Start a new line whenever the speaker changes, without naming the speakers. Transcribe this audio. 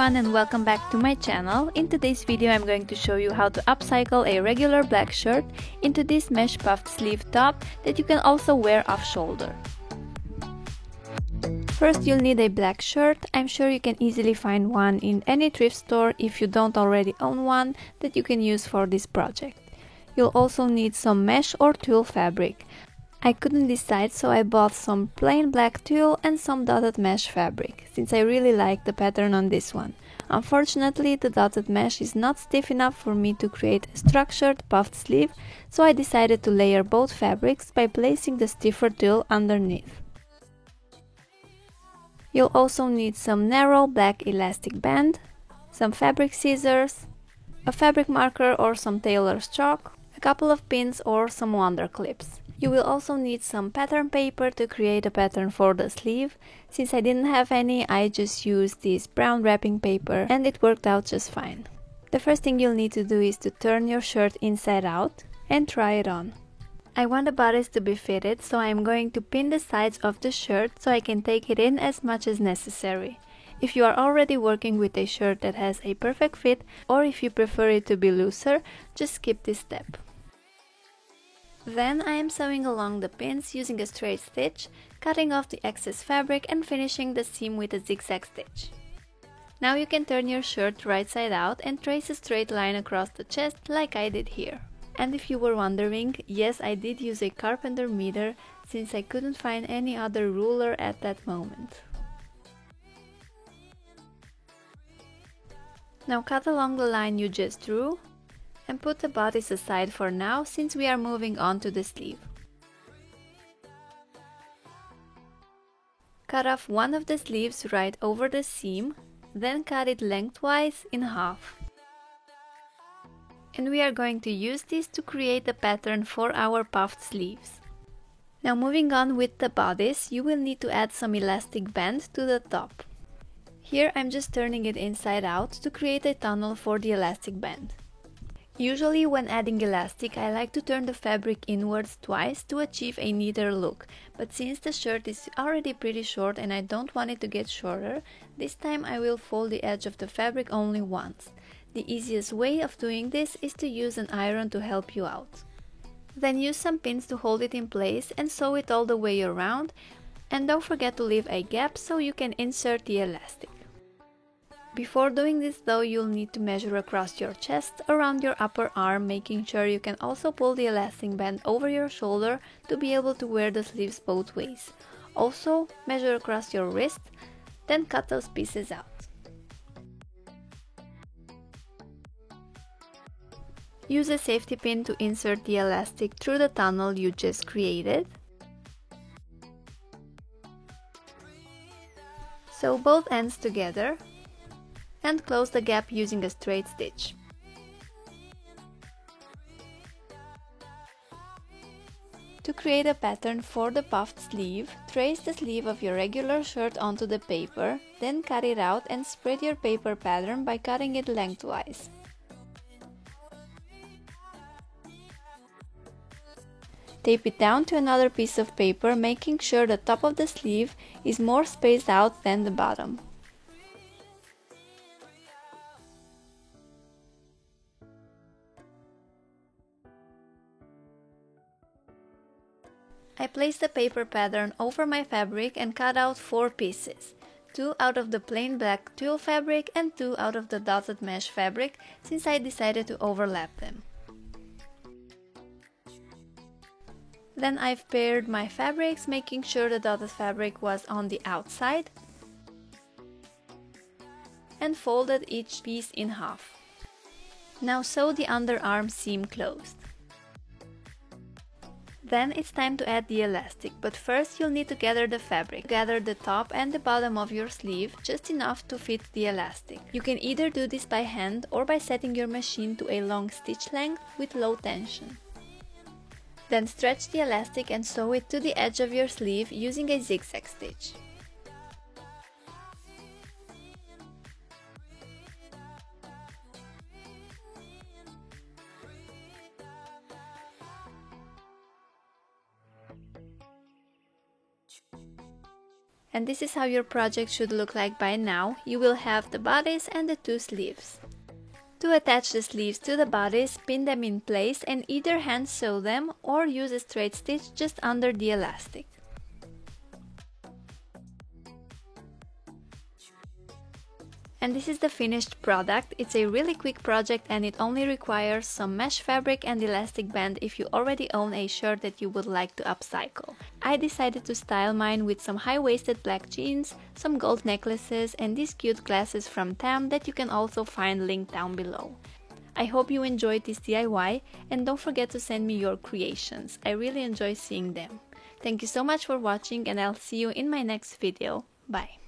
everyone and welcome back to my channel. In today's video I'm going to show you how to upcycle a regular black shirt into this mesh puffed sleeve top that you can also wear off shoulder. First you'll need a black shirt. I'm sure you can easily find one in any thrift store if you don't already own one that you can use for this project. You'll also need some mesh or tulle fabric. I couldn't decide, so I bought some plain black tulle and some dotted mesh fabric, since I really like the pattern on this one. Unfortunately, the dotted mesh is not stiff enough for me to create a structured puffed sleeve, so I decided to layer both fabrics by placing the stiffer tulle underneath. You'll also need some narrow black elastic band, some fabric scissors, a fabric marker or some tailor's chalk, a couple of pins or some wonder clips. You will also need some pattern paper to create a pattern for the sleeve. Since I didn't have any, I just used this brown wrapping paper and it worked out just fine. The first thing you'll need to do is to turn your shirt inside out and try it on. I want the bodice to be fitted, so I'm going to pin the sides of the shirt so I can take it in as much as necessary. If you are already working with a shirt that has a perfect fit, or if you prefer it to be looser, just skip this step. Then I am sewing along the pins using a straight stitch, cutting off the excess fabric and finishing the seam with a zigzag stitch. Now you can turn your shirt right side out and trace a straight line across the chest like I did here. And if you were wondering, yes, I did use a carpenter meter since I couldn't find any other ruler at that moment. Now cut along the line you just drew and put the bodice aside for now since we are moving on to the sleeve. Cut off one of the sleeves right over the seam, then cut it lengthwise in half. And we are going to use this to create the pattern for our puffed sleeves. Now moving on with the bodice, you will need to add some elastic band to the top. Here I'm just turning it inside out to create a tunnel for the elastic band. Usually when adding elastic, I like to turn the fabric inwards twice to achieve a neater look, but since the shirt is already pretty short and I don't want it to get shorter, this time I will fold the edge of the fabric only once. The easiest way of doing this is to use an iron to help you out. Then use some pins to hold it in place and sew it all the way around, and don't forget to leave a gap so you can insert the elastic. Before doing this though, you'll need to measure across your chest, around your upper arm, making sure you can also pull the elastic band over your shoulder to be able to wear the sleeves both ways. Also, measure across your wrist, then cut those pieces out. Use a safety pin to insert the elastic through the tunnel you just created. Sew both ends together and close the gap using a straight stitch. To create a pattern for the puffed sleeve, trace the sleeve of your regular shirt onto the paper, then cut it out and spread your paper pattern by cutting it lengthwise. Tape it down to another piece of paper, making sure the top of the sleeve is more spaced out than the bottom. I placed the paper pattern over my fabric and cut out 4 pieces, 2 out of the plain black tulle fabric and 2 out of the dotted mesh fabric since I decided to overlap them. Then I've paired my fabrics, making sure the dotted fabric was on the outside, and folded each piece in half. Now sew the underarm seam closed. Then it's time to add the elastic, but first you'll need to gather the fabric. Gather the top and the bottom of your sleeve, just enough to fit the elastic. You can either do this by hand or by setting your machine to a long stitch length with low tension. Then stretch the elastic and sew it to the edge of your sleeve using a zigzag stitch. And this is how your project should look like by now. You will have the bodice and the 2 sleeves. To attach the sleeves to the bodice, pin them in place and either hand sew them or use a straight stitch just under the elastic. And this is the finished product. It's a really quick project and it only requires some mesh fabric and elastic band if you already own a shirt that you would like to upcycle. I decided to style mine with some high-waisted black jeans, some gold necklaces and these cute glasses from Tam that you can also find linked down below. I hope you enjoyed this DIY and don't forget to send me your creations. I really enjoy seeing them. Thank you so much for watching and I'll see you in my next video. Bye!